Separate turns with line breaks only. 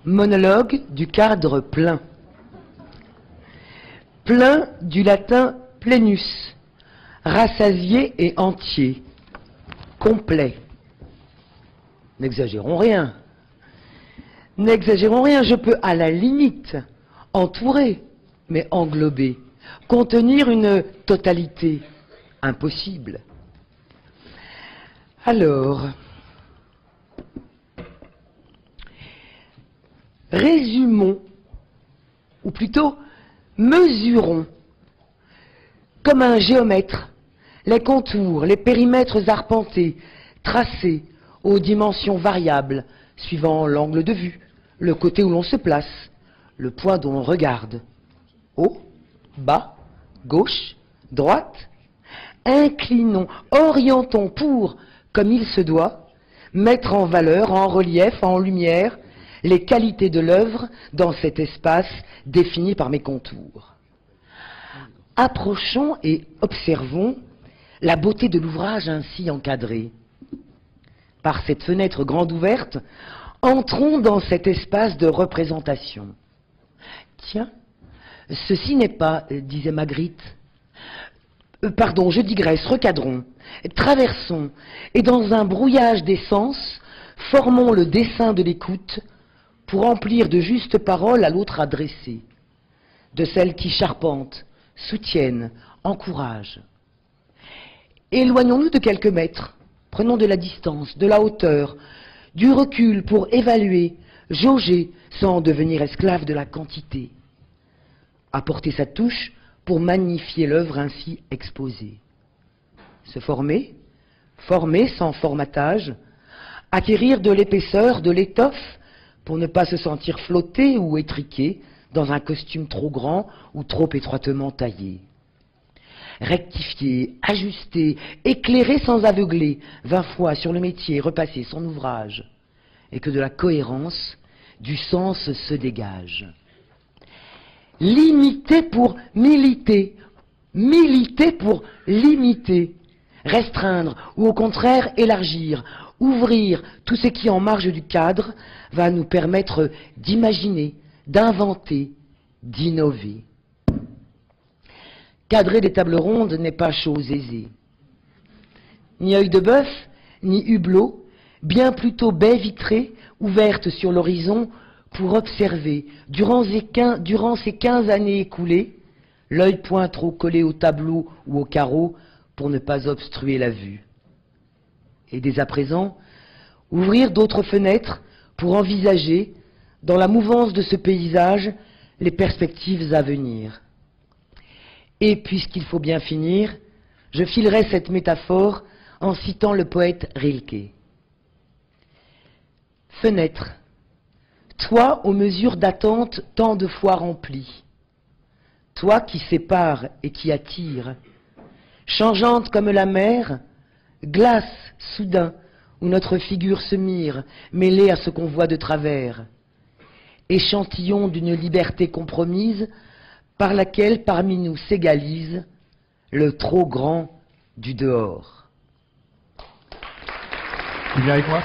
Monologue du cadre plein. Plein du latin plenus, rassasié et entier, complet. N'exagérons rien. N'exagérons rien, je peux à la limite entourer, mais englober, contenir une totalité. Impossible. Alors, résumons, ou plutôt mesurons, comme un géomètre, les contours, les périmètres arpentés, tracés aux dimensions variables, suivant l'angle de vue, le côté où l'on se place, le point dont l'on regarde. Haut, bas, gauche, droite. Inclinons, orientons pour, comme il se doit, mettre en valeur, en relief, en lumière, les qualités de l'œuvre dans cet espace défini par mes contours. Approchons et observons la beauté de l'ouvrage ainsi encadré. Par cette fenêtre grande ouverte, entrons dans cet espace de représentation. Tiens, ceci n'est pas, disait Magritte. Pardon, je digresse, recadrons, traversons, et dans un brouillage des sens, formons le dessin de l'écoute pour remplir de justes paroles à l'autre adressée, de celles qui charpentent, soutiennent, encouragent. Éloignons-nous de quelques mètres, prenons de la distance, de la hauteur, du recul pour évaluer, jauger, sans devenir esclave de la quantité. Apporter sa touche pour magnifier l'œuvre ainsi exposée. Se former, former sans formatage, acquérir de l'épaisseur, de l'étoffe, pour ne pas se sentir flotté ou étriqué dans un costume trop grand ou trop étroitement taillé. Rectifier, ajuster, éclairer sans aveugler, 20 fois sur le métier, repasser son ouvrage, et que de la cohérence, du sens se dégage. Limiter pour militer, militer pour limiter, restreindre ou au contraire élargir, ouvrir tout ce qui en marge du cadre va nous permettre d'imaginer, d'inventer, d'innover. Cadrer des tables rondes n'est pas chose aisée. Ni œil de bœuf, ni hublot, bien plutôt baie vitrée, ouverte sur l'horizon, pour observer, durant ces 15 années écoulées, l'œil point trop collé au tableau ou au carreau pour ne pas obstruer la vue. Et dès à présent, ouvrir d'autres fenêtres pour envisager, dans la mouvance de ce paysage, les perspectives à venir. Et puisqu'il faut bien finir, je filerai cette métaphore en citant le poète Rilke. Fenêtre. Toi aux mesures d'attente tant de fois remplies, toi qui sépares et qui attires, changeante comme la mer, glace soudain où notre figure se mire, mêlée à ce qu'on voit de travers, échantillon d'une liberté compromise par laquelle parmi nous s'égalise le trop grand du dehors.
Tu viens avec moi ?